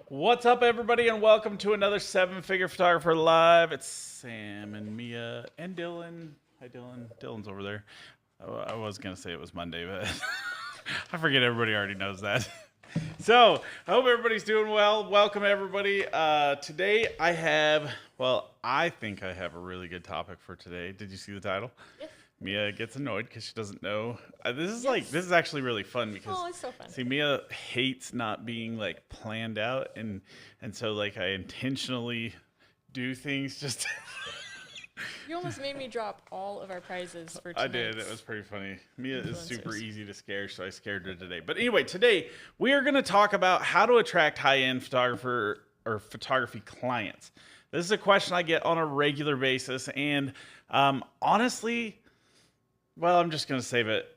What's up, everybody, and welcome to another Seven Figure Photographer Live. It's Sam and Mia and Dylan. Hi, Dylan. Dylan's over there. Oh, I was going to say it was Monday, but I forget everybody already knows that. So, I hope everybody's doing well. Welcome, everybody. Today, I think I have a really good topic for today. Did you see the title? Yes. Mia gets annoyed because she doesn't know. This is actually really fun because it's so fun. see, Mia hates not being planned out, and so I intentionally do things just. You almost made me drop all of our prizes for tonight. I did. It was pretty funny. Mia is super Influencers. easy to scare, so I scared her today. But anyway, today we are going to talk about how to attract high-end photographer or photography clients. This is a question I get on a regular basis, and honestly. Well, I'm just going to save it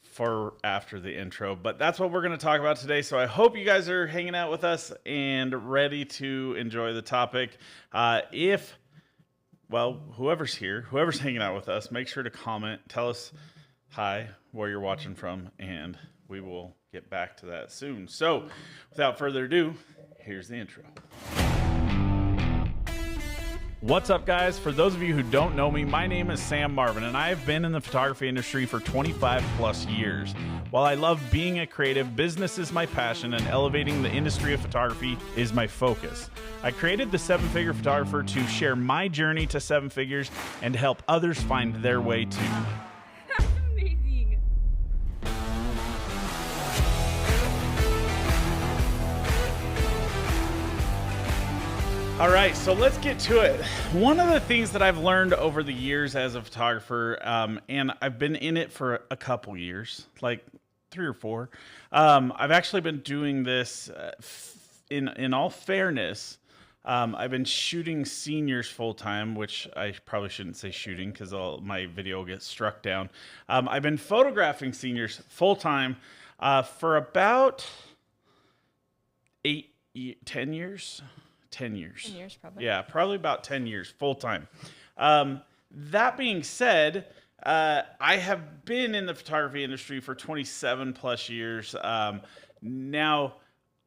for after the intro, but that's what we're going to talk about today. So I hope you guys are hanging out with us and ready to enjoy the topic. Whoever's here, whoever's hanging out with us, make sure to comment, tell us hi, where you're watching from, and we will get back to that soon. So without further ado, here's the intro. What's up, guys? For those of you who don't know me, my name is Sam Marvin, and I have been in the photography industry for 25 plus years. While I love being a creative, business is my passion, and elevating the industry of photography is my focus. I created the Seven Figure Photographer to share my journey to seven figures and to help others find their way too. That's amazing. All right, so let's get to it. One of the things that I've learned over the years as a photographer, and I've been in it for a couple years, like 3 or 4. I've actually been doing this in all fairness. I've been shooting seniors full time, which I probably shouldn't say shooting because my video will get struck down. I've been photographing seniors full time for about 10 years. 10 years. 10 years, probably. Yeah, probably about 10 years full time. That being said, I have been in the photography industry for 27 plus years. Now,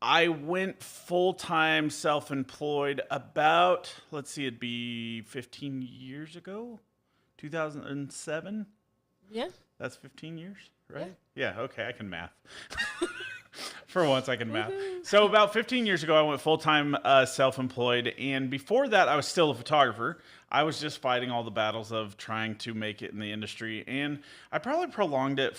I went full time self-employed about, it'd be 15 years ago, 2007. Yeah. That's 15 years, right? Yeah, okay, I can math. For once, I can math. So about 15 years ago, I went full-time self-employed, and before that, I was still a photographer. I was just fighting all the battles of trying to make it in the industry, and I probably prolonged it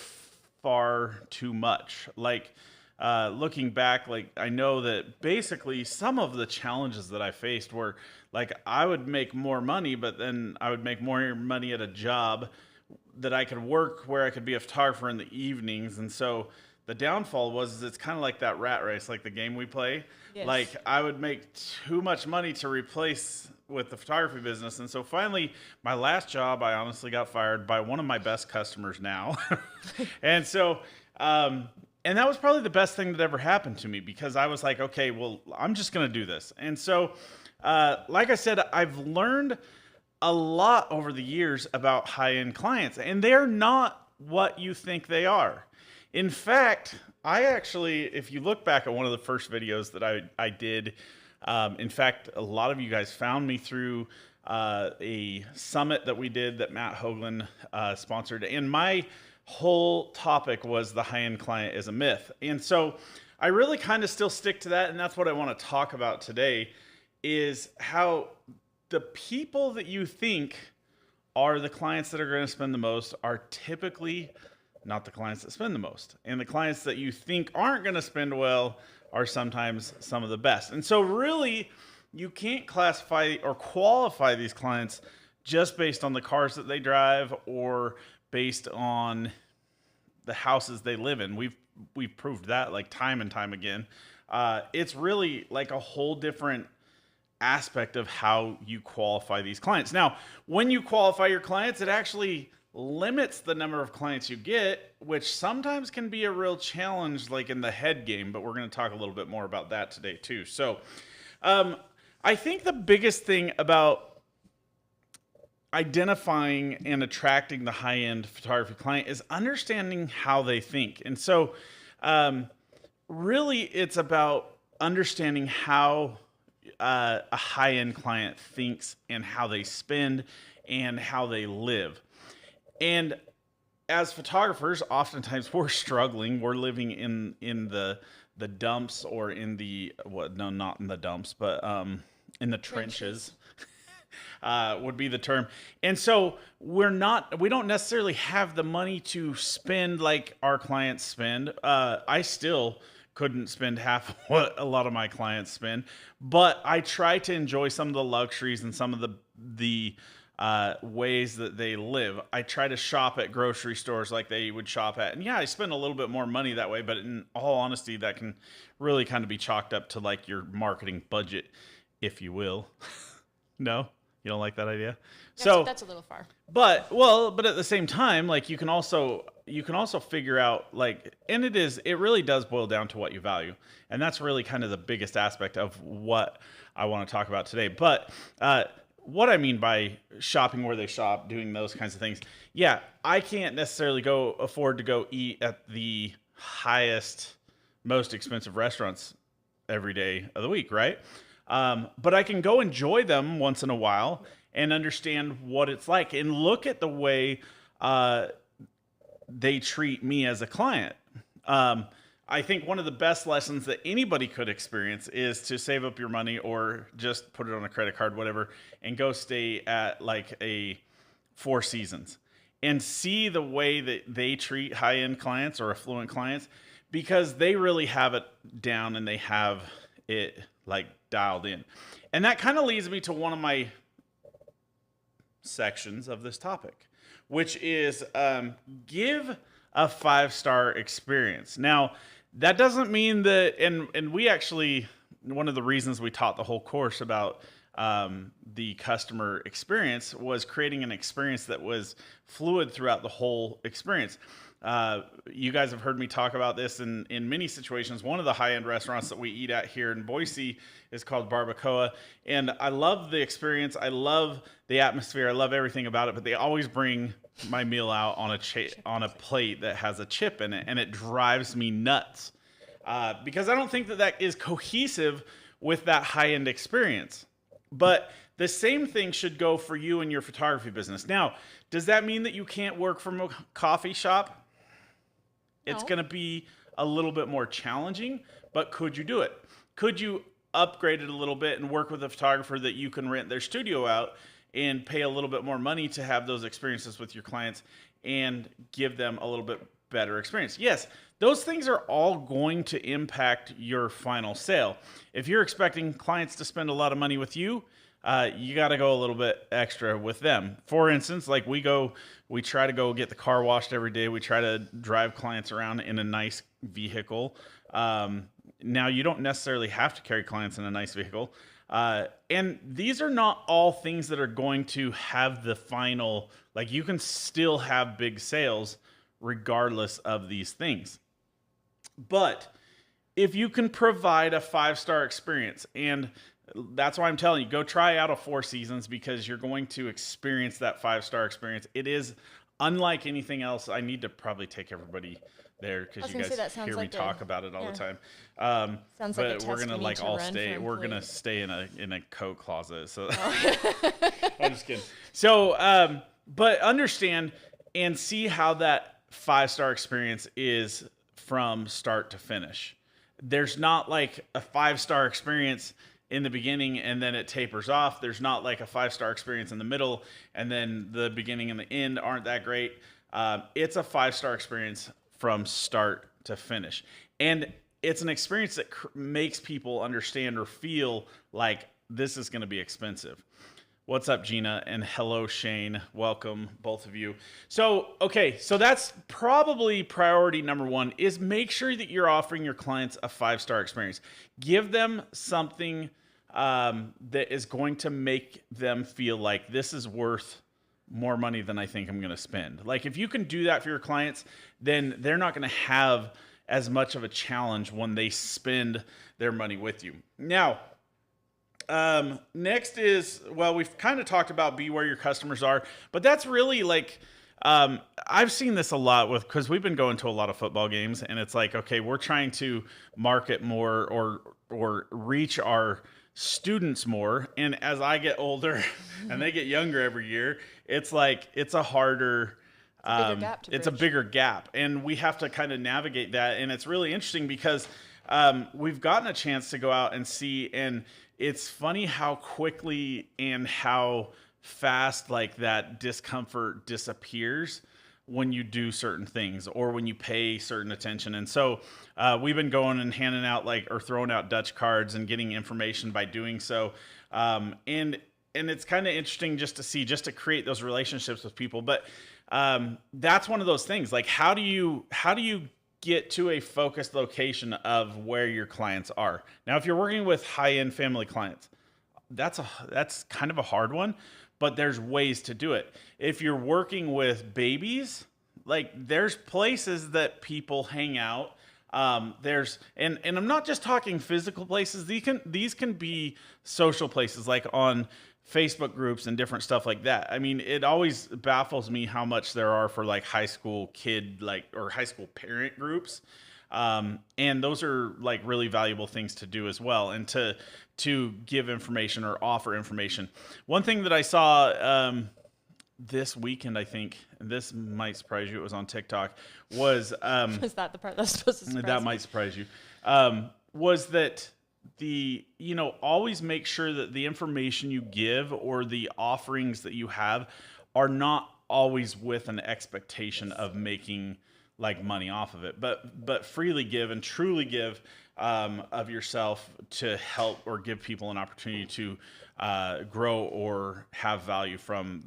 far too much. Looking back, I know that basically some of the challenges that I faced were, I would make more money, but then I would make more money at a job that I could work where I could be a photographer in the evenings, and so the downfall was it's kind of like that rat race, like the game we play. Yes. I would make too much money to replace with the photography business. And so finally, my last job, I honestly got fired by one of my best customers now. And so, and that was probably the best thing that ever happened to me because I was like, okay, well, I'm just going to do this. And so, like I said, I've learned a lot over the years about high-end clients, and they're not what you think they are. In fact, I actually, if you look back at one of the first videos that I did, in fact, a lot of you guys found me through a summit that we did that Matt Hoagland sponsored. And my whole topic was the high-end client is a myth. And so I really kind of still stick to that. And that's what I want to talk about today is how the people that you think are the clients that are going to spend the most are typically not the clients that spend the most. And the clients that you think aren't going to spend well are sometimes some of the best. And so really, you can't classify or qualify these clients just based on the cars that they drive or based on the houses they live in. We've proved that time and time again. It's really a whole different aspect of how you qualify these clients. Now, when you qualify your clients, it actually limits the number of clients you get, which sometimes can be a real challenge in the head game, but we're going to talk a little bit more about that today too. So I think the biggest thing about identifying and attracting the high-end photography client is understanding how they think. And so really it's about understanding how a high-end client thinks and how they spend and how they live. And as photographers, oftentimes we're struggling. We're living in the dumps, or in the no, not in the dumps, but in the trenches. Would be the term. And so we don't necessarily have the money to spend like our clients spend. I still couldn't spend half of what a lot of my clients spend, but I try to enjoy some of the luxuries and some of the ways that they live. I try to shop at grocery stores like they would shop at. And yeah, I spend a little bit more money that way, but in all honesty, that can really kind of be chalked up to like your marketing budget, if you will. No? You don't like that idea? That's a little far. But at the same time, like you can also figure out like, and it really does boil down to what you value. And that's really kind of the biggest aspect of what I want to talk about today. But what I mean by shopping where they shop, doing those kinds of things. Yeah, I can't necessarily afford to go eat at the highest, most expensive restaurants every day of the week, right? But I can go enjoy them once in a while and understand what it's like and look at the way they treat me as a client. I think one of the best lessons that anybody could experience is to save up your money or just put it on a credit card, whatever, and go stay at like a Four Seasons and see the way that they treat high-end clients or affluent clients, because they really have it down and they have it like dialed in. And that kind of leads me to one of my sections of this topic, which is give a 5-star experience. Now, that doesn't mean that, and we actually, one of the reasons we taught the whole course about the customer experience was creating an experience that was fluid throughout the whole experience. You guys have heard me talk about this in many situations. One of the high-end restaurants that we eat at here in Boise is called Barbacoa. And I love the experience. I love the atmosphere. I love everything about it. But they always bring my meal out on a plate that has a chip in it. And it drives me nuts because I don't think that is cohesive with that high-end experience. But the same thing should go for you and your photography business. Now, does that mean that you can't work from a coffee shop? It's going to be a little bit more challenging, but could you do it? Could you upgrade it a little bit and work with a photographer that you can rent their studio out and pay a little bit more money to have those experiences with your clients and give them a little bit better experience? Yes, those things are all going to impact your final sale. If you're expecting clients to spend a lot of money with you, you got to go a little bit extra with them. For instance, like we try to go get the car washed every day. We try to drive clients around in a nice vehicle. Now, you don't necessarily have to carry clients in a nice vehicle. And these are not all things that are going to have the final, like you can still have big sales regardless of these things. But if you can provide a 5-star experience, and that's why I'm telling you, go try out a Four Seasons, because you're going to experience that 5-star experience. It is unlike anything else. I need to probably take everybody there because you guys hear me talk about it all the time. Sounds but like a we're test gonna we like need to all run stay. for We're gonna employees. stay in a coat closet. So I'm just kidding. So, but understand and see how that 5-star experience is from start to finish. There's not like a 5-star experience in the beginning and then it tapers off. There's not like a 5-star experience in the middle and then the beginning and the end aren't that great. It's a 5-star experience from start to finish. And it's an experience that makes people understand or feel like this is going to be expensive. What's up, Gina? And hello, Shane. Welcome, both of you. So, okay, so that's probably priority number one, is make sure that you're offering your clients a 5-star experience. Give them something that is going to make them feel like this is worth more money than I think I'm going to spend. Like if you can do that for your clients, then they're not going to have as much of a challenge when they spend their money with you. Now, next is, well, we've kind of talked about be where your customers are, but that's really like, I've seen this a lot because we've been going to a lot of football games and it's like, okay, we're trying to market more or reach our students more. And as I get older and they get younger every year, it's a harder, bigger gap to it's a bridge. bigger gap, and we have to kind of navigate that. And it's really interesting because we've gotten a chance to go out and see, and it's funny how quickly and how fast like that discomfort disappears when you do certain things or when you pay certain attention. And so we've been going and handing out or throwing out Dutch cards and getting information by doing so. And it's kind of interesting just to create those relationships with people. But that's one of those things. Like, how do you get to a focused location of where your clients are? Now, if you're working with high-end family clients, that's kind of a hard one, but there's ways to do it. If you're working with babies, there's places that people hang out. And I'm not just talking physical places. These can be social places, like on Facebook groups and different stuff like that. I mean, it always baffles me how much there are for high school kid or high school parent groups. And those are really valuable things to do as well, and to give information or offer information. One thing that I saw this weekend, I think, and this might surprise you, it was on TikTok, was Was that the part that's supposed to surprise that me? might surprise you, was that always make sure that the information you give or the offerings that you have are not always with an expectation of making money off of it, but freely give and truly give of yourself to help or give people an opportunity to grow or have value from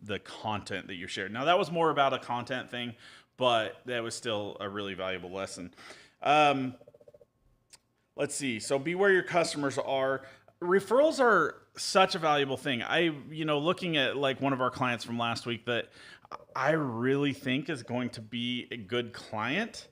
the content that you share. Now, that was more about a content thing, but that was still a really valuable lesson. Let's see. So be where your customers are. Referrals are such a valuable thing. Looking at one of our clients from last week that I really think is going to be a good client.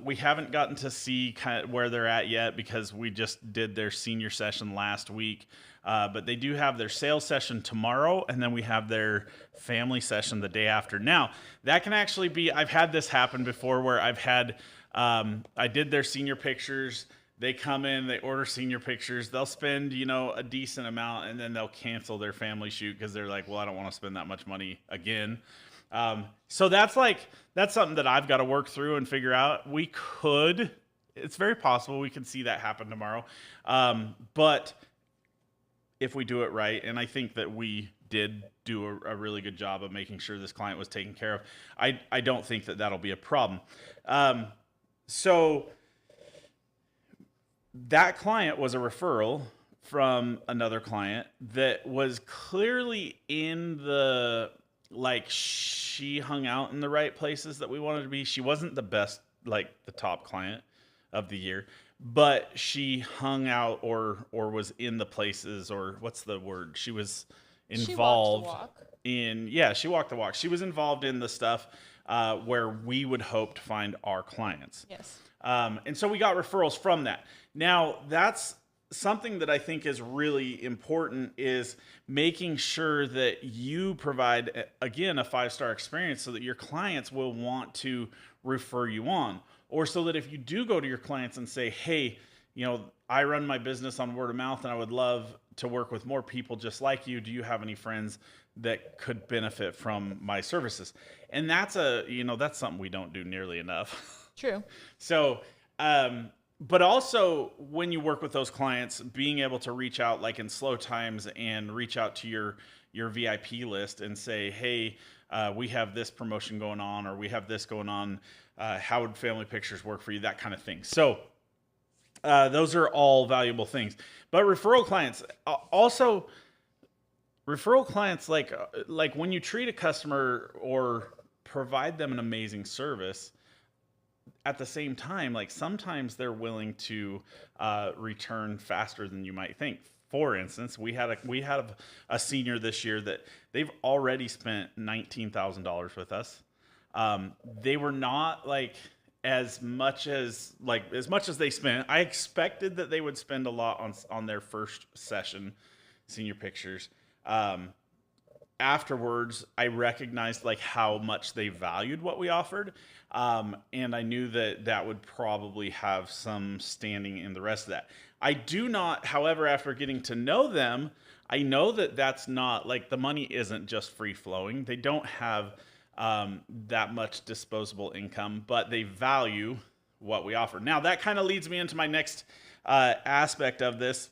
We haven't gotten to see kind of where they're at yet because we just did their senior session last week. But they do have their sales session tomorrow, and then we have their family session the day after. Now, that can actually be, I've had this happen before where I did their senior pictures. They come in, they order senior pictures. They'll spend, a decent amount, and then they'll cancel their family shoot because they're like, well, I don't want to spend that much money again. So that's something that I've got to work through and figure out. It's very possible we can see that happen tomorrow. But if we do it right, and I think that we did do a really good job of making sure this client was taken care of, I don't think that that'll be a problem. So that client was a referral from another client that was clearly in she hung out in the right places that we wanted to be. She wasn't the best, the top client of the year, but she hung out or was in the places, or what's the word? She was involved she walked the walk. She was involved in the stuff where we would hope to find our clients. Yes. And so we got referrals from that. Now, that's something that I think is really important, is making sure that you provide, again, a 5-star experience so that your clients will want to refer you on. Or so that if you do go to your clients and say, hey, I run my business on word of mouth and I would love to work with more people just like you. Do you have any friends that could benefit from my services? And that's that's something we don't do nearly enough. True. So, but also when you work with those clients, being able to reach out in slow times and reach out to your VIP list and say, hey, we have this promotion going on, or we have this going on. How would family pictures work for you? That kind of thing. So those are all valuable things. But referral clients also, like when you treat a customer or provide them an amazing service, at the same time, sometimes they're willing to return faster than you might think. For instance, we had a senior this year that they've already spent $19,000 with us. They were not as much as they spent. I expected that they would spend a lot on their first session, senior pictures. afterwards, I recognized like how much they valued what we offered. And I knew that that would probably have some standing in the rest of that. I do not, however, after getting to know them, I know that that's not like the money isn't just free flowing. They don't have that much disposable income, but they value what we offer. Now, that kind of leads me into my next aspect of this,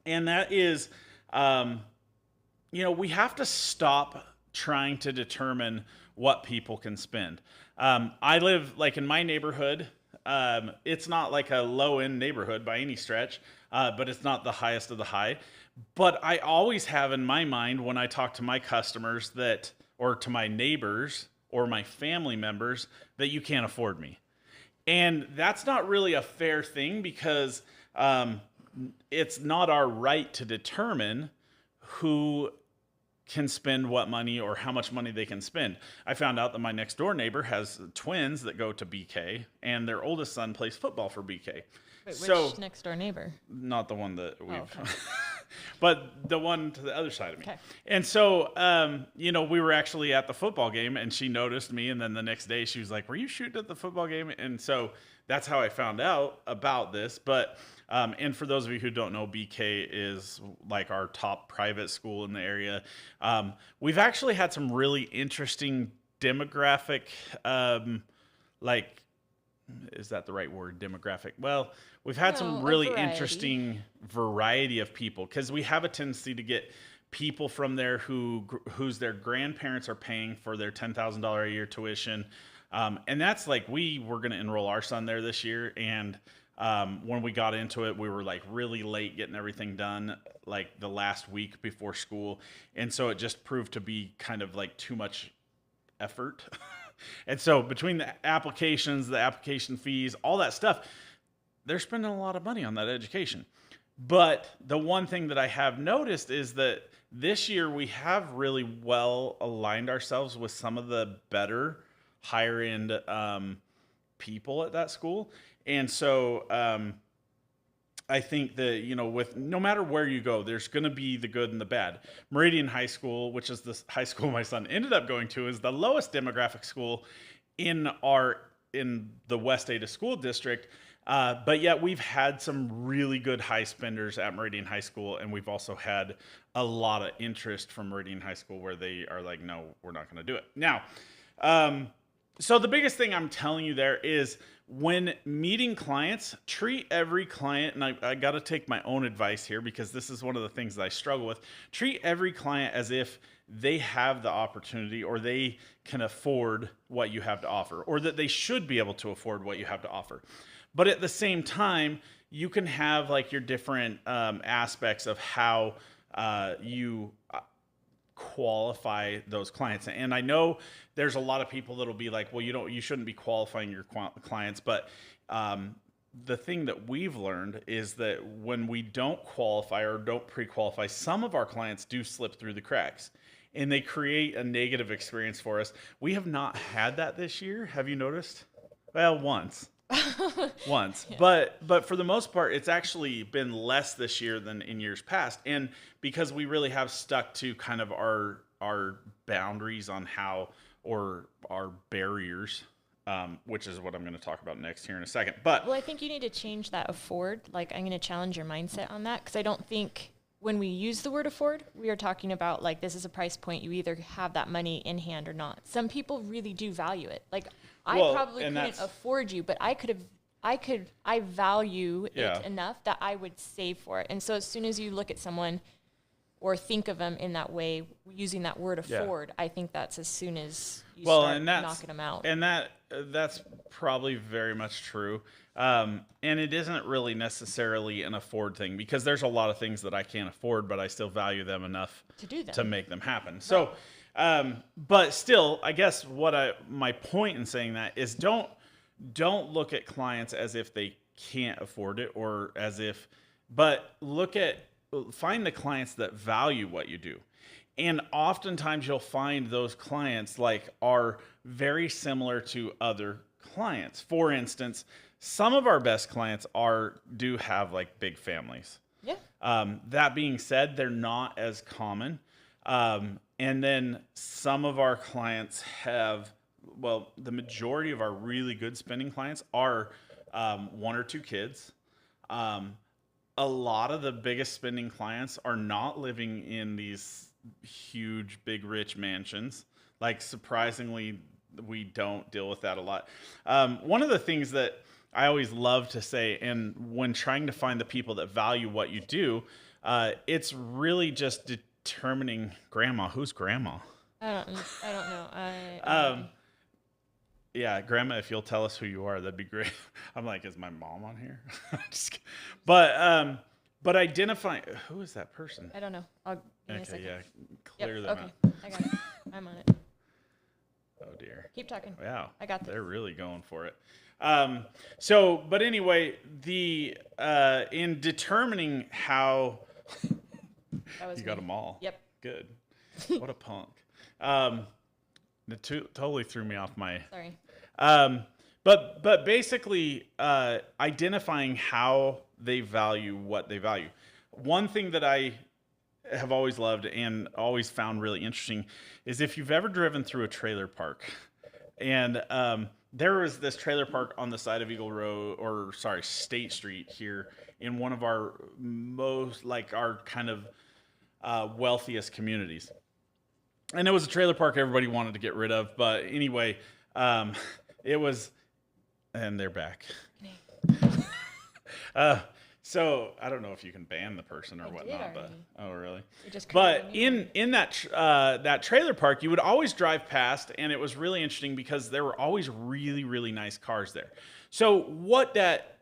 and that is, we have to stop trying to determine what people can spend. I live like in my neighborhood. It's not like a low end neighborhood by any stretch, but it's not the highest of the high. But I always have in my mind when I talk to my customers that, or to my neighbors or my family members, that you can't afford me. And that's not really a fair thing because it's not our right to determine who can spend what money or how much money they can spend. I found out that my next door neighbor has twins that go to BK, and their oldest son plays football for BK. Wait, which next door neighbor? Not the one that we've, okay. but the one to the other side of me. Okay. And so, we were actually at the football game, and she noticed me, and then the next day she was like, "Were you shooting at the football game?" And so that's how I found out about this. But and for those of you who don't know, BK is like our top private school in the area. We've actually had some really interesting demographic, is that the right word? Demographic. Well, we've had some really interesting variety of people because we have a tendency to get people from there whose their grandparents are paying for their $10,000 a year tuition. And that's like, we were going to enroll our son there this year. And when we got into it, we were like really late getting everything done, like the last week before school. And so it just proved to be kind of like too much effort. And so between the applications, the application fees, all that stuff, they're spending a lot of money on that education. But the one thing that I have noticed is that this year we have really well aligned ourselves with some of the better higher end people at that school. And so I think that, with no matter where you go, there's going to be the good and the bad. Meridian High School, which is the high school my son ended up going to, is the lowest demographic school in the West Ada School District. But yet we've had some really good high spenders at Meridian High School, and we've also had a lot of interest from Meridian High School where they are like, no, we're not going to do it. Now, so the biggest thing I'm telling you there is when meeting clients, treat every client, and I got to take my own advice here because this is one of the things that I struggle with. Treat every client as if they have the opportunity or they can afford what you have to offer, or that they should be able to afford what you have to offer. But at the same time, you can have like your different aspects of how you qualify those clients. And I know there's a lot of people that'll be like, well, you shouldn't be qualifying your clients. But the thing that we've learned is that when we don't qualify or don't pre-qualify, some of our clients do slip through the cracks and they create a negative experience for us. We have not had that this year. Have you noticed? Well, once. Yeah. But for the most part, it's actually been less this year than in years past. And because we really have stuck to kind of our boundaries on how, or our barriers, which is what I'm going to talk about next here in a second. But well, I think you need to change that afford. Like, I'm going to challenge your mindset on that, because I don't think when we use the word afford, we are talking about like, this is a price point. You either have that money in hand or not. Some people really do value it. Like, I probably couldn't afford you, but I value it enough that I would save for it. And so as soon as you look at someone or think of them in that way, using that word afford, I think that's as soon as you start knocking them out. And that's probably very much true. And it isn't really necessarily an afford thing, because there's a lot of things that I can't afford, but I still value them enough to do them, to make them happen. So, but still, I guess my point in saying that is don't look at clients as if they can't afford it, or as if, but find the clients that value what you do. And oftentimes you'll find those clients are very similar to other clients. For instance, some of our best clients do have big families. Yeah. That being said, they're not as common. And And then some of our clients have, well, the majority of our really good spending clients are one or two kids. Um, a lot of the biggest spending clients are not living in these huge, big, rich mansions. Like, surprisingly, we don't deal with that a lot. One of the things that I always love to say, and when trying to find the people that value what you do, it's really just determining grandma. Who's grandma? I don't know. Yeah, grandma, if you'll tell us who you are, that'd be great. I'm like, is my mom on here? Just kidding. But identifying who is that person? I don't know. Give me a second. Yeah, clear them Okay, out. I got it. I'm on it. Oh dear. Keep talking. Wow, I got this. They're really going for it. But anyway, the in determining how That was you got me. them all. Yep. Good. What a punk. It totally threw me off my. Sorry. But basically, identifying how they value what they value. One thing that I have always loved and always found really interesting is if you've ever driven through a trailer park, and there was this trailer park on the side of State Street here in one of our our kind of wealthiest communities. And it was a trailer park everybody wanted to get rid of. But anyway, it was, and they're back. So I don't know if you can ban the person or whatnot, but oh really? But in that trailer park, you would always drive past, and it was really interesting because there were always really, really nice cars there. So what that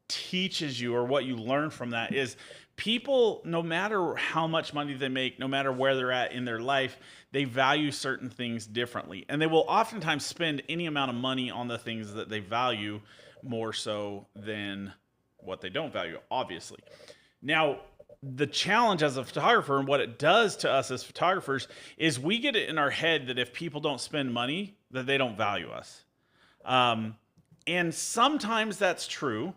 teaches you, or what you learn from that, is people, no matter how much money they make, no matter where they're at in their life, they value certain things differently. And they will oftentimes spend any amount of money on the things that they value more so than what they don't value, obviously. Now, the challenge as a photographer and what it does to us as photographers is we get it in our head that if people don't spend money, that they don't value us. And sometimes that's true.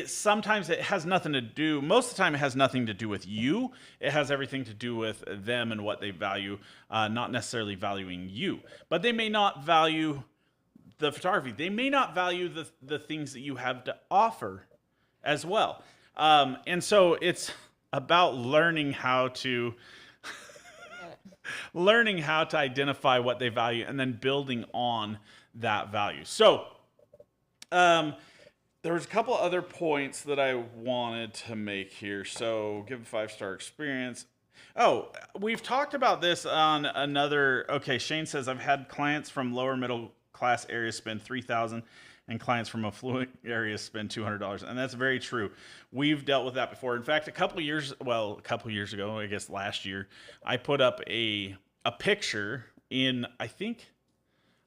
Sometimes it has nothing to do, most of the time it has nothing to do with you. It has everything to do with them and what they value, not necessarily valuing you. But they may not value the photography. They may not value the things that you have to offer as well. And so it's about learning how to identify what they value and then building on that value. So there was a couple other points that I wanted to make here. So give a 5-star experience. Oh, we've talked about this on another. Okay, Shane says, I've had clients from lower middle class areas spend $3,000 and clients from affluent areas spend $200. And that's very true. We've dealt with that before. In fact, a couple years ago, I guess last year, I put up a picture in, I think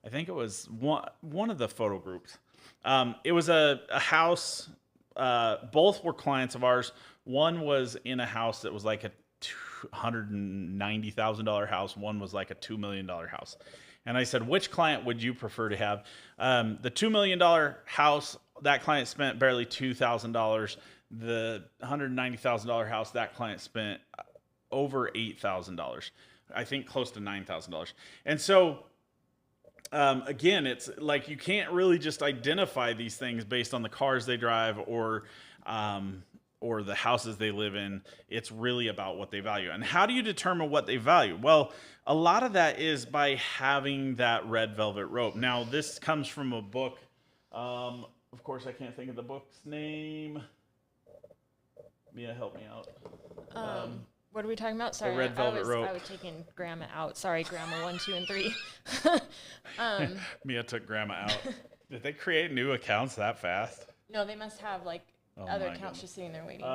it was one of the photo groups. It was a house. Both were clients of ours. One was in a house that was like a $190,000 house. One was like a $2 million house. And I said, which client would you prefer to have? The $2 million house, that client spent barely $2,000. The $190,000 house, that client spent over $8,000. I think close to $9,000. And so, again, it's like you can't really just identify these things based on the cars they drive or the houses they live in. It's really about what they value. And how do you determine what they value? Well, a lot of that is by having that red velvet rope. Now, this comes from a book. Of course, I can't think of the book's name. Mia, help me out. What are we talking about? Sorry, the red velvet rope. I was taking Grandma out. Sorry, Grandma 1, 2, and 3. Mia took Grandma out. Did they create new accounts that fast? No, they must have other accounts just sitting there waiting.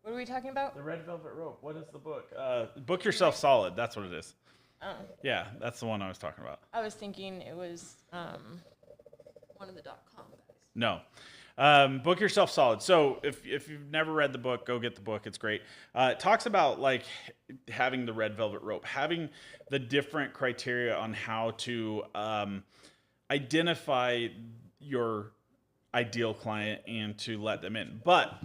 What are we talking about? The red velvet rope. What is the book? Book Yourself Solid. That's what it is. Oh. Yeah, that's the one I was talking about. I was thinking it was one of the .com guys. No. Book Yourself Solid. So if you've never read the book, go get the book. It's great. It talks about like having the red velvet rope, having the different criteria on how to identify your ideal client and to let them in. But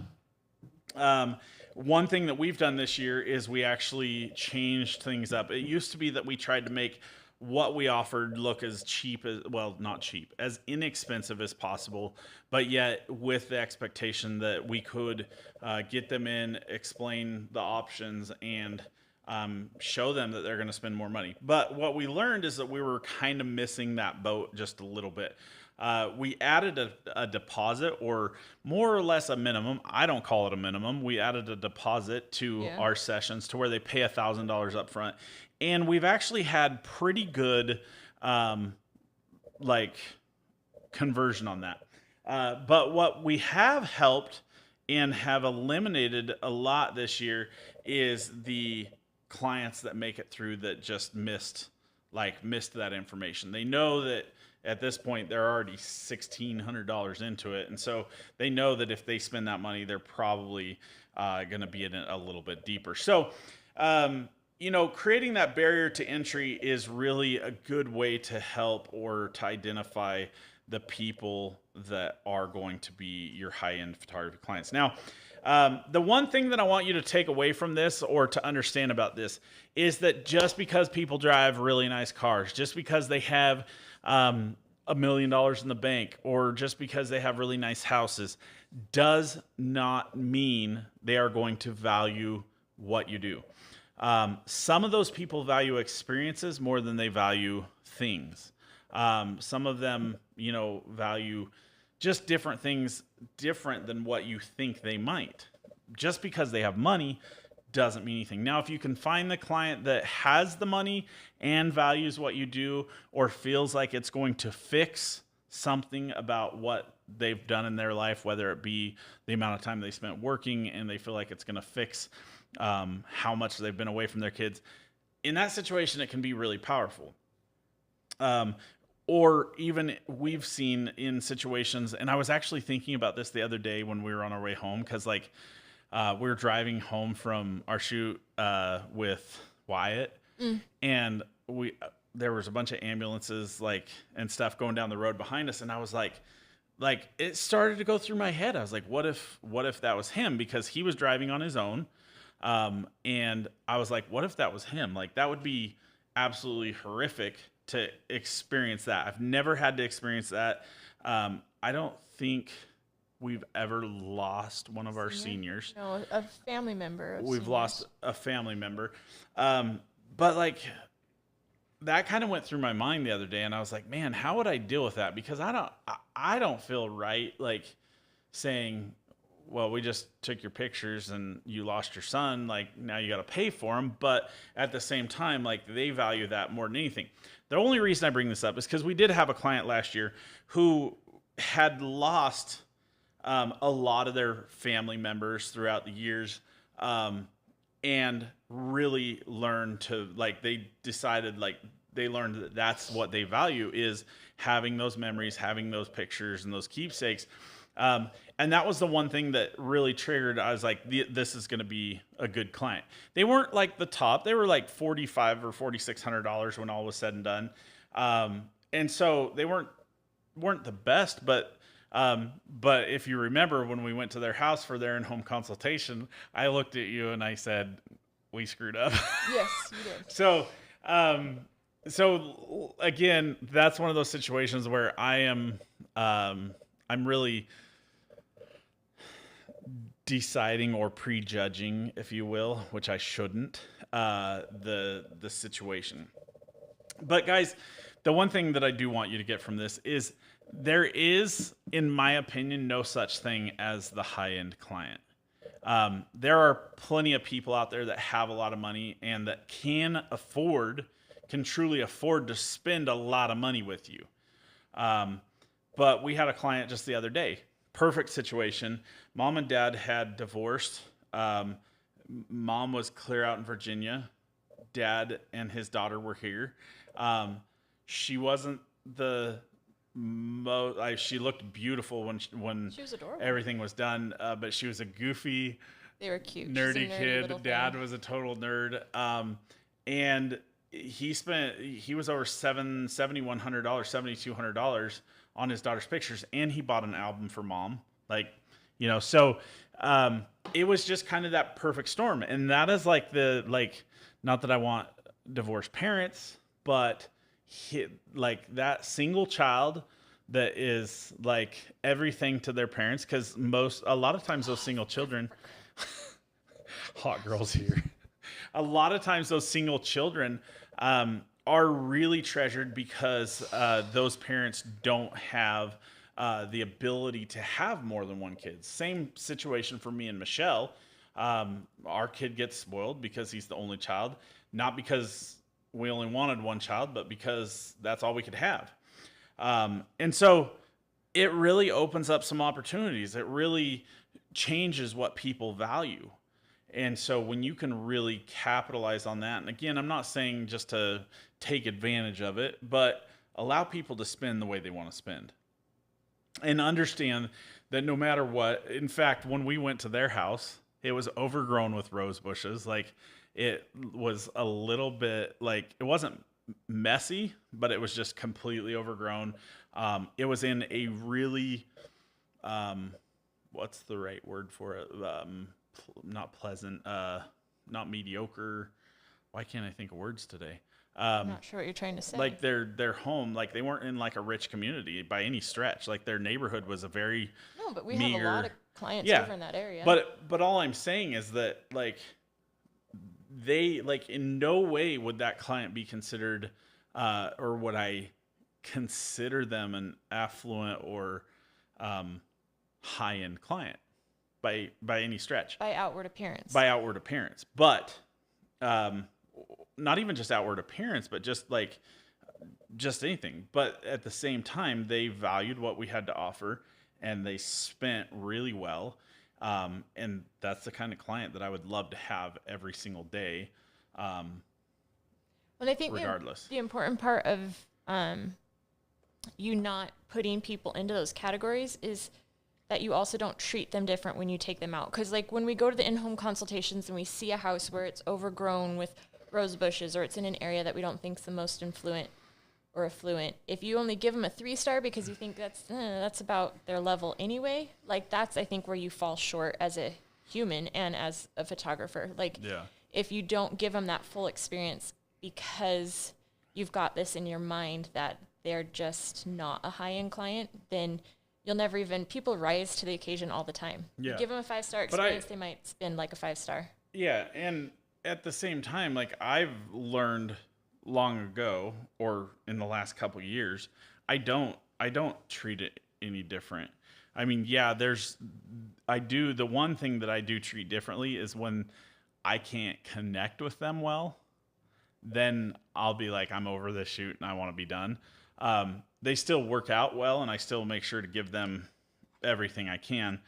One thing that we've done this year is we actually changed things up. It used to be that we tried to make what we offered look as cheap as, well, not cheap, as inexpensive as possible, but yet with the expectation that we could get them in, explain the options, and show them that they're going to spend more money. But what we learned is that we were kind of missing that boat just a little bit. We added a deposit, or more or less a minimum. I don't call it a minimum. We added a deposit to our sessions to where they pay $1,000 up front. And we've actually had pretty good conversion on that. But what we have helped and have eliminated a lot this year is the clients that make it through that just missed that information. They know that at this point they're already $1,600 into it, and so they know that if they spend that money, they're probably going to be in it a little bit deeper. So creating that barrier to entry is really a good way to help or to identify the people that are going to be your high-end photography clients. Now, the one thing that I want you to take away from this, or to understand about this, is that just because people drive really nice cars, just because they have $1 million in the bank, or just because they have really nice houses, does not mean they are going to value what you do. Some of those people value experiences more than they value things. Some of them, value just different things, different than what you think they might. Just because they have money doesn't mean anything. Now, if you can find the client that has the money and values what you do, or feels like it's going to fix something about what they've done in their life, whether it be the amount of time they spent working and they feel like it's going to fix how much they've been away from their kids, in that situation, it can be really powerful. Or even we've seen in situations, and I was actually thinking about this the other day when we were on our way home, because we were driving home from our shoot with Wyatt, and there was a bunch of ambulances and stuff going down the road behind us, and I was like it started to go through my head. I was like, what if that was him? Because he was driving on his own, and I was like, what if that was him? That would be absolutely horrific to experience that. I've never had to experience that. I don't think we've ever lost one of our seniors. No, a family member. We've lost a family member. But that kind of went through my mind the other day, and I was like, man, how would I deal with that? Because I don't feel right saying, well, we just took your pictures and you lost your son, now you got to pay for him. But at the same time, they value that more than anything. The only reason I bring this up is because we did have a client last year who had lost a lot of their family members throughout the years, and really learned to, they decided, they learned that that's what they value, is having those memories, having those pictures and those keepsakes. And that was the one thing that really triggered. I was like, this is going to be a good client. They weren't the top. They were $4,500 or $4,600 when all was said and done. And so they weren't the best, but if you remember when we went to their house for their in-home consultation, I looked at you and I said, we screwed up. Yes, you did. So again, that's one of those situations where I'm really deciding or prejudging, if you will, which I shouldn't, the situation. But guys, the one thing that I do want you to get from this is there is, in my opinion, no such thing as the high-end client. There are plenty of people out there that have a lot of money and that can truly afford to spend a lot of money with you. But we had a client just the other day. Perfect situation. Mom and dad had divorced. Mom was clear out in Virginia. Dad and his daughter were here. She wasn't the most. She looked beautiful when she was adorable. Everything was done. But she was a goofy, they were cute, nerdy kid. Dad was a total nerd. And he was over $7,100, $7,200 on his daughter's pictures, and he bought an album for mom. So it was just kind of that perfect storm. And that is like not that I want divorced parents, but like that single child that is like everything to their parents. Cause a lot of times those single children, hot girls here. A lot of times those single children, are really treasured because those parents don't have the ability to have more than one kid. Same situation for me and Michelle. Our kid gets spoiled because he's the only child, not because we only wanted one child, but because that's all we could have. And so it really opens up some opportunities. It really changes what people value. And so when you can really capitalize on that, and again, I'm not saying just to take advantage of it, but allow people to spend the way they want to spend. And understand that no matter what, in fact, when we went to their house, it was overgrown with rose bushes. Like it was a little bit like, it wasn't messy, but it was just completely overgrown. It was in a really, what's the right word for it? Not pleasant, not mediocre. Why can't I think of words today? I'm not sure what you're trying to say. Like their home, like they weren't in like a rich community by any stretch. Like their neighborhood was a very no, but we meager, have a lot of clients over in that area. But all I'm saying is that like they like in no way would that client be considered, or would I consider them an affluent or high end client by any stretch. By outward appearance. But not even just outward appearance, but just anything. But at the same time, they valued what we had to offer, and they spent really well. And that's the kind of client that I would love to have every single day. And I think regardless, the important part of you not putting people into those categories is that you also don't treat them different when you take them out. Because like when we go to the in-home consultations and we see a house where it's overgrown with rose bushes, or it's in an area that we don't think is the most affluent, if you only give them a 3-star because you think that's about their level anyway, like that's, I think, where you fall short as a human and as a photographer. Like if you don't give them that full experience because you've got this in your mind that they're just not a high-end client, then you'll never even, people rise to the occasion all the time. You give them a 5-star experience, they might spend like a 5-star. Yeah, and at the same time, like I've learned long ago, or in the last couple of years, I don't treat it any different. I mean, the one thing that I do treat differently is when I can't connect with them well, then I'll be like, I'm over this shoot and I want to be done. They still work out well, and I still make sure to give them everything I can.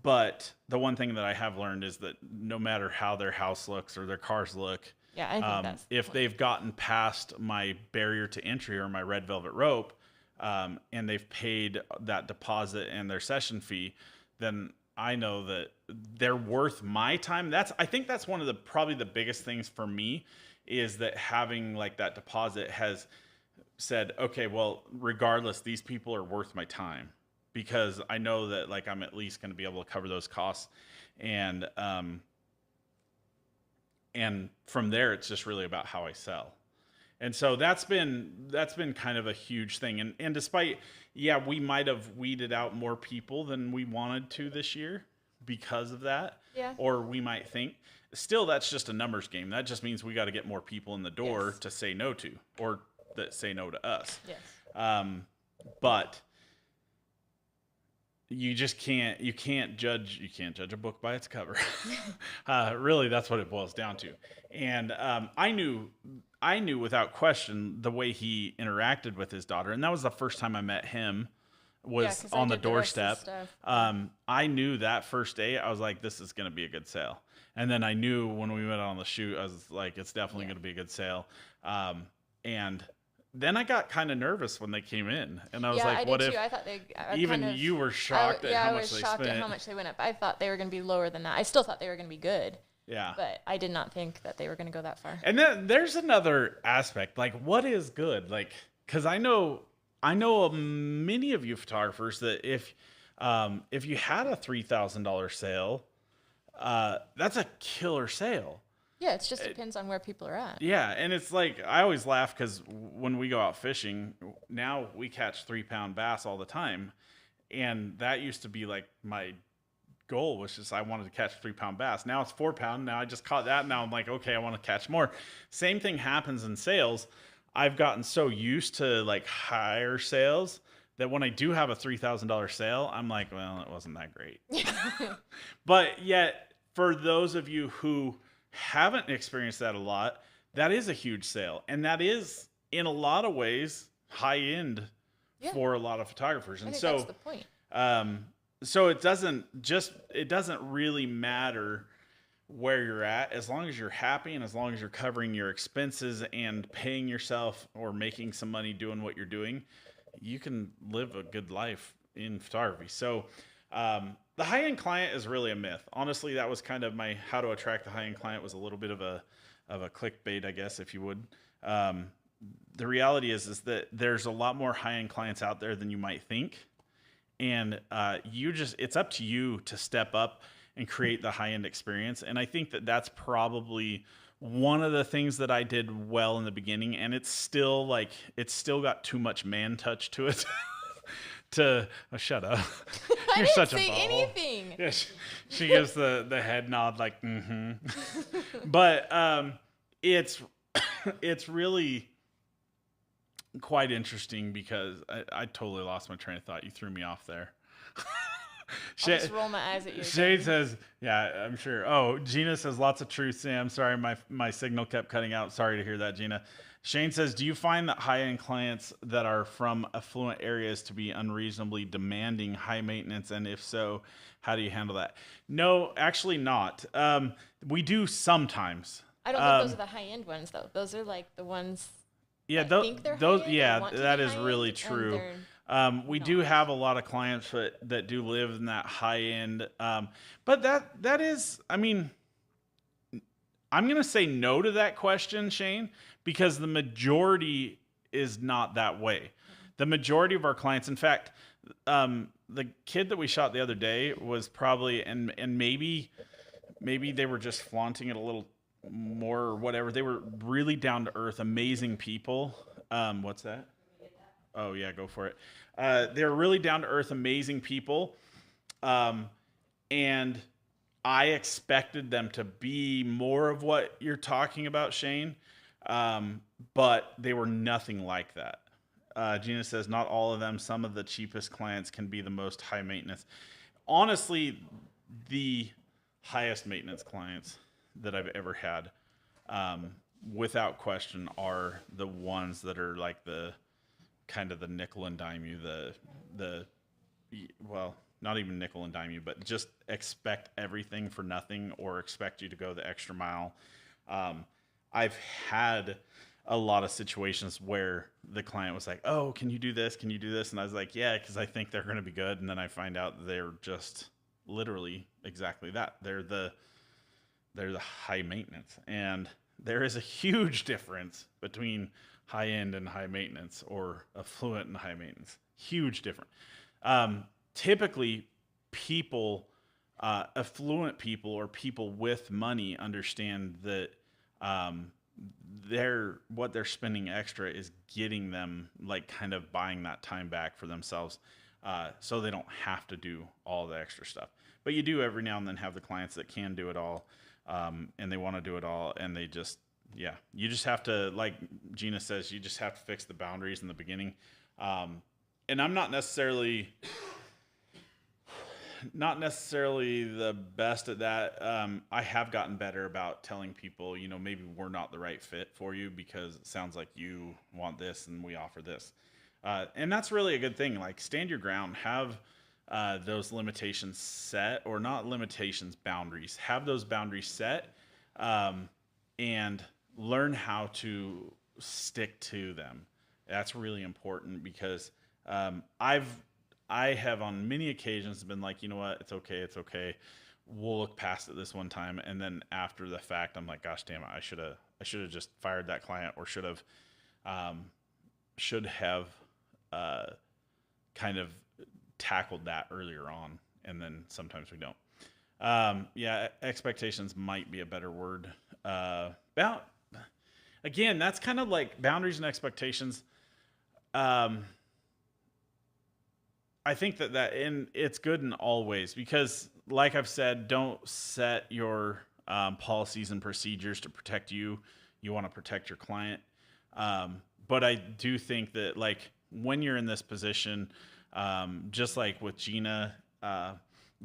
But the one thing that I have learned is that no matter how their house looks or their cars look, I think that's if they've gotten past my barrier to entry or my red velvet rope, and they've paid that deposit and their session fee, then I know that they're worth my time. I think that's one of probably the biggest things for me, is that having like that deposit has said, okay, well, regardless, these people are worth my time, because I know that like I'm at least going to be able to cover those costs. And from there, it's just really about how I sell. And so that's been kind of a huge thing. And despite, we might have weeded out more people than we wanted to this year because of that. Yeah. Or we might think, still, that's just a numbers game. That just means we got to get more people in the door to say no to, or that say no to us. Yes. But you can't judge a book by its cover. Really, that's what it boils down to. And I knew without question the way he interacted with his daughter, and that was the first time I met him, was on the doorstep. I knew that first day, I was like, this is going to be a good sale. And then I knew when we went on the shoot, I was like, it's definitely going to be a good sale. And then I got kind of nervous when they came in, and I was like, "What if?" I thought you were shocked at how much they spent. I was shocked at how much they went up. I thought they were going to be lower than that. I still thought they were going to be good. Yeah. But I did not think that they were going to go that far. And then there's another aspect, like what is good, like because I know many of you photographers that if If you had a $3,000 sale, that's a killer sale. Yeah, it just depends on where people are at. Yeah, and it's like I always laugh because when we go out fishing, now we catch 3-pound bass all the time, and that used to be like my goal was just I wanted to catch 3-pound bass. Now it's 4-pound. Now I just caught that. Now I'm like, okay, I want to catch more. Same thing happens in sales. I've gotten so used to like higher sales that when I do have a $3,000 sale, I'm like, well, it wasn't that great. But yet, for those of you who haven't experienced that a lot, that is a huge sale. And that is, in a lot of ways, high end for a lot of photographers. And so that's the point. So it doesn't really matter where you're at as long as you're happy and as long as you're covering your expenses and paying yourself or making some money doing what you're doing, you can live a good life in photography. So the high-end client is really a myth. Honestly, that was kind of my how to attract the high-end client was a little bit of a clickbait, I guess, if you would. The reality is that there's a lot more high-end clients out there than you might think. And it's up to you to step up and create the high-end experience. And I think that that's probably one of the things that I did well in the beginning. And it's still got too much man touch to it. Shut up. I You're didn't such say a ball. anything. Yeah, she gives the head nod like, mm-hmm. But it's really quite interesting because I totally lost my train of thought. You threw me off there. I'll just roll my eyes at you. Shane says, yeah, I'm sure. Oh, Gina says, lots of truth, Sam. Sorry, my signal kept cutting out. Sorry to hear that, Gina. Shane says, do you find that high-end clients that are from affluent areas to be unreasonably demanding high maintenance? And if so, how do you handle that? No, actually not. We do sometimes. I don't think those are the high-end ones, though. Those are like the ones that think they're those, high-end. yeah, that is really true. We do not. have a lot of clients that do live in that high end. But that is, I mean, I'm going to say no to that question, Shane, because the majority is not that way. The majority of our clients, in fact, the kid that we shot the other day was probably, and maybe they were just flaunting it a little more or whatever. They were really down to earth, amazing people. What's that? Oh yeah, go for it. They're really down to earth, amazing people. And I expected them to be more of what you're talking about, Shane. But they were nothing like that. Gina says, not all of them. Some of the cheapest clients can be the most high maintenance. Honestly, the highest maintenance clients that I've ever had, without question, are the ones that are like the kind of the nickel and dime you, well, not even nickel and dime you, but just expect everything for nothing or expect you to go the extra mile. I've had a lot of situations where the client was like, oh, can you do this? Can you do this? And I was like, yeah, because I think they're going to be good. And then I find out they're just literally exactly that. They're the high maintenance. And there is a huge difference between high end and high maintenance, or affluent and high maintenance. Huge difference. Typically, people, affluent people or people with money understand that what they're spending extra is getting them like kind of buying that time back for themselves, so they don't have to do all the extra stuff. But you do every now and then have the clients that can do it all, and they want to do it all, and they just, yeah, you just have to, like Gina says, you just have to fix the boundaries in the beginning. And I'm not necessarily the best at that. I have gotten better about telling people, maybe we're not the right fit for you because it sounds like you want this and we offer this. And that's really a good thing. Like, stand your ground, have those limitations set, or not limitations, boundaries. Have those boundaries set, and learn how to stick to them. That's really important because I have on many occasions been like, you know what, it's okay. We'll look past it this one time, and then after the fact, I'm like, gosh damn it, I should have just fired that client, or should have kind of tackled that earlier on, and then sometimes we don't. Yeah, expectations might be a better word. Again, that's kind of like boundaries and expectations. I think and it's good in all ways, because like I've said, don't set your policies and procedures to protect you. You want to protect your client. But I do think that, like, when you're in this position, just like with Gina,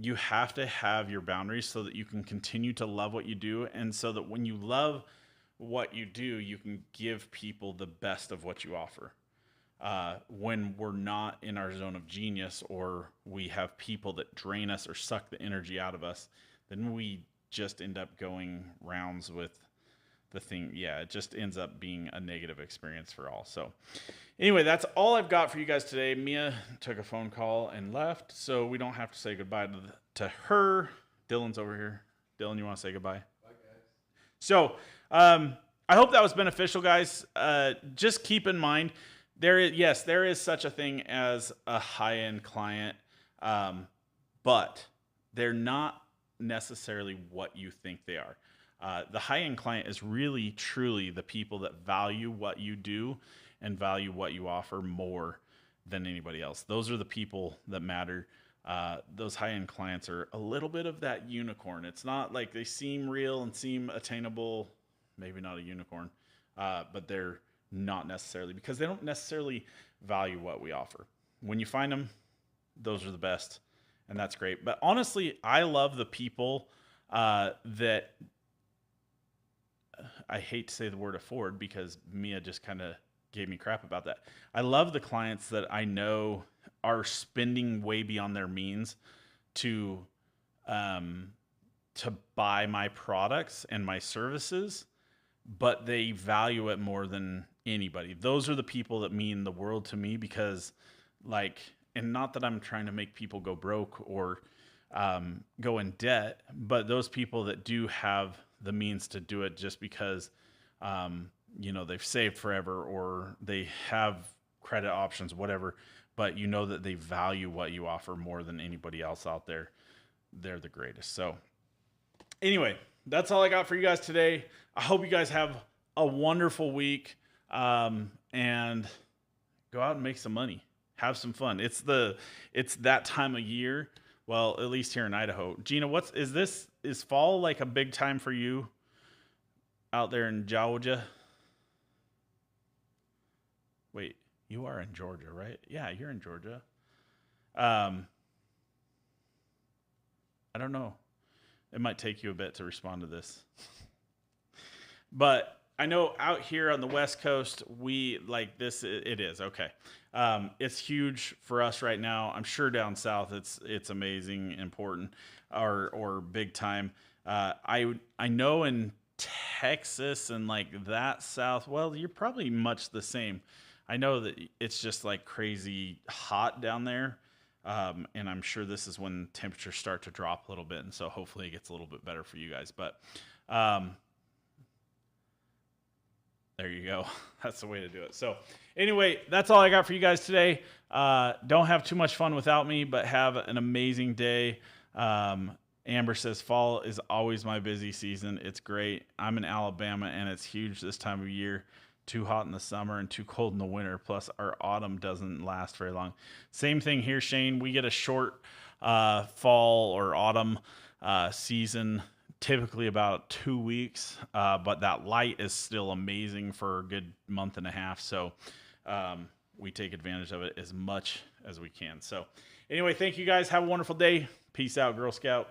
you have to have your boundaries so that you can continue to love what you do. And so that when you love what you do, you can give people the best of what you offer. When we're not in our zone of genius, or we have people that drain us or suck the energy out of us, then we just end up going rounds with the thing. Yeah, it just ends up being a negative experience for all. So anyway, that's all I've got for you guys today. Mia took a phone call and left, so we don't have to say goodbye to her. Dylan's over here. Dylan, you want to say goodbye? Bye, guys. So I hope that was beneficial, guys. Just keep in mind, there is such a thing as a high-end client, but they're not necessarily what you think they are. The high-end client is really, truly the people that value what you do and value what you offer more than anybody else. Those are the people that matter. Those high-end clients are a little bit of that unicorn. It's not like they seem real and seem attainable, maybe not a unicorn, but they're not necessarily, because they don't necessarily value what we offer. When you find them, those are the best, and that's great. But honestly, I love the people that, I hate to say the word afford, because Mia just kind of gave me crap about that. I love the clients that I know are spending way beyond their means to buy my products and my services, but they value it more than anybody. Those are the people that mean the world to me, because, like, and not that I'm trying to make people go broke or go in debt, but those people that do have the means to do it just because, they've saved forever, or they have credit options, whatever, but you know that they value what you offer more than anybody else out there. They're the greatest. So anyway, that's all I got for you guys today. I hope you guys have a wonderful week, and go out and make some money. Have some fun. It's that time of year. Well, at least here in Idaho. Gina, is fall like a big time for you out there in Georgia? Wait, you are in Georgia, right? Yeah, you're in Georgia. I don't know. It might take you a bit to respond to this. But I know out here on the West Coast, we like this. It is okay. It's huge for us right now. I'm sure down south, it's amazing, important, or big time. I know in Texas and like that south. Well, you're probably much the same. I know that it's just like crazy hot down there. And I'm sure this is when temperatures start to drop a little bit. And so hopefully it gets a little bit better for you guys. But there you go. That's the way to do it. So anyway, that's all I got for you guys today. Don't have too much fun without me, but have an amazing day. Amber says, fall is always my busy season. It's great. I'm in Alabama, and it's huge this time of year. Too hot in the summer and too cold in the winter. Plus, our autumn doesn't last very long. Same thing here, Shane. We get a short fall or autumn season, typically about 2 weeks. But that light is still amazing for a good month and a half. So we take advantage of it as much as we can. So anyway, thank you guys. Have a wonderful day. Peace out, Girl Scout.